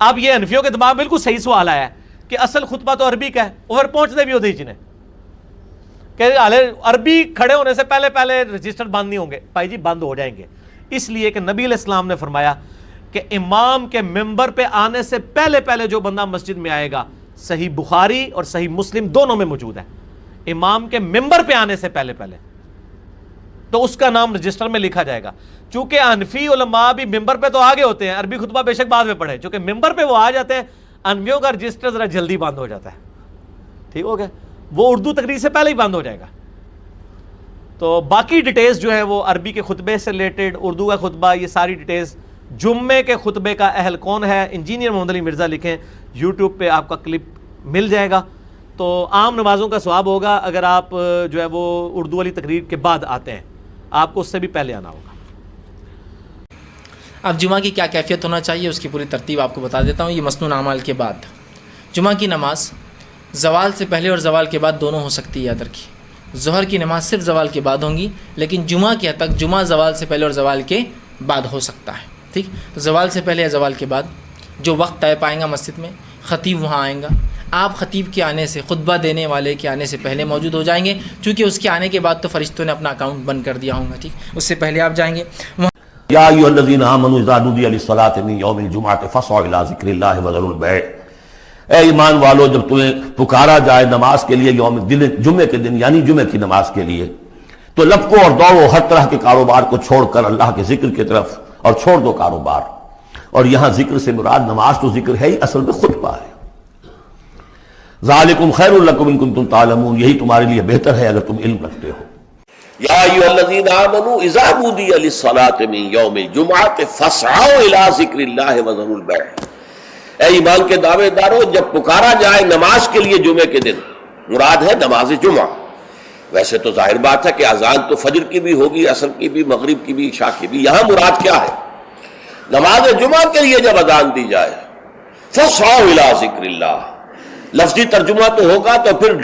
اب یہ حنفیوں کے دماغ میں بالکل صحیح سوال آیا ہے کہ اصل خطبہ تو عربی کا ہے، اور پہنچتے بھی ہوتے ہی جنہیں کہ عربی کھڑے ہونے سے پہلے رجسٹر بند نہیں ہوں گے. بھائی جی بند ہو جائیں گے، اس لیے کہ نبی علیہ السلام نے فرمایا کہ امام کے ممبر پہ آنے سے پہلے جو بندہ مسجد میں آئے گا، صحیح بخاری اور صحیح مسلم دونوں میں موجود ہے، امام کے ممبر پہ آنے سے پہلے تو اس کا نام رجسٹر میں لکھا جائے گا. چونکہ حنفی علماء بھی ممبر پہ تو آگے ہوتے ہیں، عربی خطبہ بے شک بعد میں پڑھے، چونکہ ممبر پہ وہ آ جاتے ہیں، حنفیوں کا رجسٹر ذرا جلدی بند ہو جاتا ہے. ٹھیک ہو گیا، وہ اردو تقریر سے پہلے ہی بند ہو جائے گا. تو باقی ڈیٹیلز جو ہے وہ عربی کے خطبے سے ریلیٹڈ، اردو کا خطبہ، یہ ساری ڈیٹیلز، جمعے کے خطبے کا اہل کون ہے، انجینئر محمد علی مرزا لکھیں، یوٹیوب پہ آپ کا کلپ مل جائے گا. تو عام نمازوں کا ثواب ہوگا اگر آپ جو ہے وہ اردو والی تقریر کے بعد آتے ہیں، آپ کو اس سے بھی پہلے آنا ہوگا. اب جمعہ کی کیا کیفیت ہونا چاہیے اس کی پوری ترتیب آپ کو بتا دیتا ہوں. یہ مسنون اعمال کے بعد جمعہ کی نماز زوال سے پہلے اور زوال کے بعد دونوں ہو سکتی ہے. یاد رکھیے ظہر کی نماز صرف زوال کے بعد ہوں گی، لیکن جمعہ کے حد تک جمعہ زوال سے پہلے اور زوال کے بعد ہو سکتا ہے. ٹھیک، تو زوال سے پہلے یا زوال کے بعد جو وقت طے پائیں گا مسجد میں، خطیب وہاں آئیں گا، آپ خطیب کے آنے سے، خطبہ دینے والے کے آنے سے پہلے موجود ہو جائیں گے، چونکہ اس کے آنے کے بعد تو فرشتوں نے اپنا اکاؤنٹ بند کر دیا ہوگا. ٹھیک، اس سے پہلے آپ جائیں گے. یا ایھا الذین آمنوا اذا نودی للصلاۃ من یوم الجمعۃ فاسعوا الی ذکر اللہ وذروا البیع. اے ایمان والو، جب تمہیں پکارا جائے نماز کے لیے یوم جمعے کے دن، یعنی جمعے کی نماز کے لیے، تو لپکو اور دوڑو ہر طرح کے کاروبار کو چھوڑ کر اللہ کے ذکر کی طرف، اور چھوڑ دو کاروبار. اور یہاں ذکر سے مراد نماز تو ذکر ہے ہی، اصل میں خطبہ ہے. ذالکم خیر لکم ان کنتم تعلمون، یہی تمہارے لیے بہتر ہے اگر تم علم رکھتے ہو. یا ایھا الذین آمنوا اذا نودی للصلاۃ من یوم الجمعۃ فاسعوا الی ذکر اللہ وذروا البیع. اے ایمان کے دعوے دارو، جب پکارا جائے نماز کے لیے جمعے کے دن، مراد ہے نماز جمعہ. ویسے تو ظاہر بات ہے کہ اذان تو فجر کی بھی ہوگی، عصر کی بھی، مغرب کی بھی، عشاء کی بھی. یہاں مراد کیا ہے؟ نماز جمعہ کے لیے جب اذان دی جائے فاسعوا الی ذکر اللہ، لفظی ترجمہ تو ہوگا تو پھر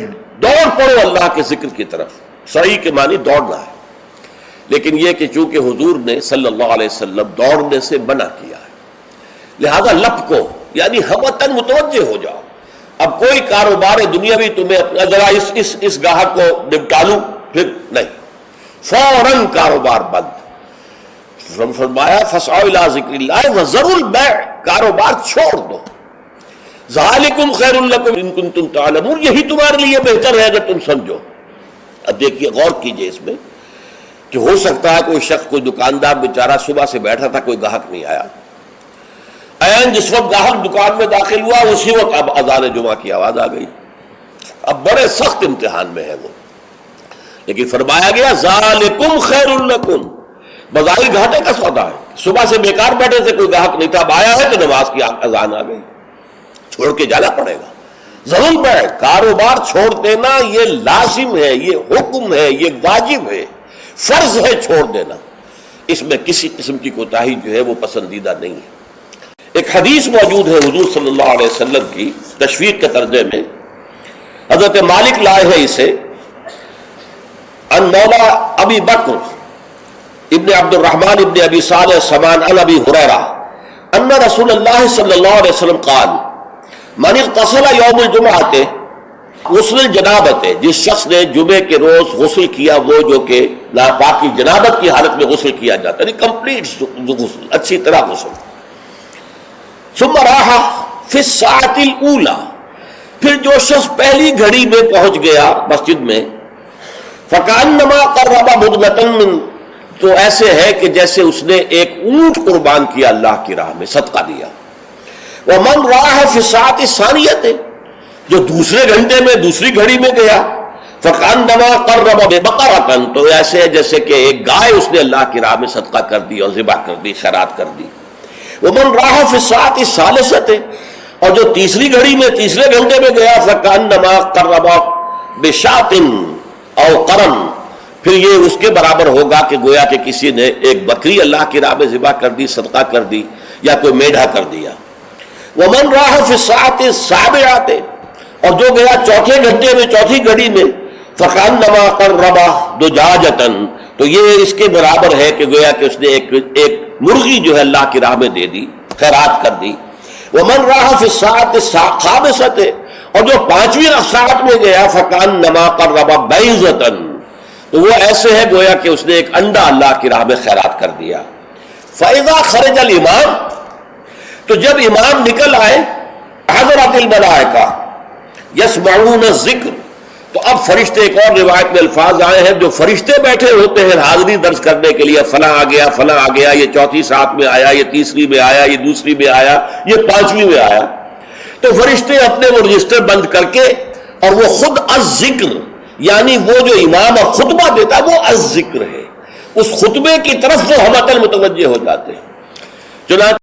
دوڑ پڑو اللہ کے ذکر کی طرف. صحیح کے معنی دوڑنا ہے، لیکن یہ کہ چونکہ حضور نے صلی اللہ علیہ وسلم دوڑنے سے منع کیا ہے، لہذا لپکو، یعنی ہمتاً متوجہ ہو جاؤ. اب کوئی کاروبار دنیاوی تمہیں ذرا اس گاہک کو نپٹا لوں، پھر نہیں، فوراً کاروبار بند. فرمایا فاسعوا الی ذکر اللہ وذروا البیع، کاروبار چھوڑ دو. ذالکم خیر لکم ان کنتم تعلمون، یہی تمہارے لیے بہتر ہے اگر تم سمجھو. اب دیکھیے، غور کیجئے اس میں کہ ہو سکتا ہے کوئی شخص، کوئی دکاندار بیچارہ صبح سے بیٹھا تھا، کوئی گاہک نہیں آیا، جس وقت گاہک دکان میں داخل ہوا اسی وقت اب اذان جمعہ کی آواز آ گئی. اب بڑے سخت امتحان میں ہے وہ، لیکن فرمایا گیا ذالکم خیر لکم، بظاہر گھاٹے کا سودا ہے. صبح سے بیکار بیٹھے تھے، کوئی گاہک نہیں تھا، اب آیا ہے تو نماز کی اذان آ گئی، چھوڑ کے جانا پڑے گا. ضرور بیع، کاروبار چھوڑ دینا یہ لازم ہے، یہ حکم ہے، یہ واجب ہے، فرض ہے چھوڑ دینا. اس میں کسی قسم کی کوتاہی جو ہے وہ پسندیدہ نہیں ہے. ایک حدیث موجود ہے حضور صلی اللہ علیہ وسلم کی تشویق کے ترجمے میں، حضرت مالک لائے ہیں اسے، ان مولا ابی بکر ابن عبد الرحمن ابن ابی صالح سمان عن ابی ہریرہ ان رسول اللہ صلی اللہ علیہ وسلم قال من اغتسل یوم الجمعۃ غسل الجنابت، جس شخص نے جمعے کے روز غسل کیا، وہ جو کہ ناپاکی جنابت کی حالت میں غسل کیا جاتا ہے، یعنی کمپلیٹ غسل، اچھی طرح غسل. ثم راح فی الساعۃ الاولی، پھر جو شخص پہلی گھڑی میں پہنچ گیا مسجد میں، فکأنما قرب بدنۃ من، تو ایسے ہے کہ جیسے اس نے ایک اونٹ قربان کیا اللہ کی راہ میں، صدقہ دیا. ومن راح فی الساعۃ الثانیۃ، جو دوسرے گھنٹے میں دوسری گھڑی میں گیا، فکأنما قرب بقرۃ، تو ایسے ہے جیسے کہ ایک گائے اس نے اللہ کی راہ میں صدقہ کر دی اور ذبح کر دی، خیرات کر دی. ومن راح فی الساعۃ الثالثۃ، اور جو تیسری گھڑی میں تیسرے گھنٹے میں گیا، فکأنما قرب بشاۃ او قرن، پھر یہ اس کے برابر ہوگا کہ گویا کہ کسی نے ایک بکری اللہ کی راہ میں ذبح کر دی، صدقہ کر دی، یا کوئی میڈھا کر دیا. ومن راح فی الساعۃ السابعۃ، اور جو گیا چوتھے گھنٹے میں چوتھی گھڑی میں، فکأنما قرب دجاجۃ، تو یہ اس کے برابر ہے کہ گویا کہ اس نے ایک مرغی جو ہے اللہ کی راہ میں دے دی، خیرات کر دی. ومن راح فی الساعۃ الخامسۃ، اور جو 5ویں ساعت میں گیا فکانما قرب بیضۃ، تو وہ ایسے ہے گویا کہ اس نے ایک انڈا اللہ کی راہ میں خیرات کر دیا۔ فاذا خرج الامام، تو جب امام نکل آئے، حضرت الملائکہ یسمعون الذکر، تو اب فرشتے، ایک اور روایت میں الفاظ آئے ہیں جو فرشتے بیٹھے ہوتے ہیں حاضری درج کرنے کے لیے، فلاں آ گیا، فلاں آ گیا، یہ 4تھی ساعت میں آیا، یہ 3ری میں آیا، یہ 2ری میں آیا، یہ 5ویں میں آیا، تو فرشتے اپنے وہ رجسٹر بند کر کے، اور وہ خود الذکر، یعنی وہ جو امام اب خطبہ دیتا وہ الذکر ہے، اس خطبے کی طرف وہ ہمت المتوجہ ہو جاتے ہیں۔ چنانچہ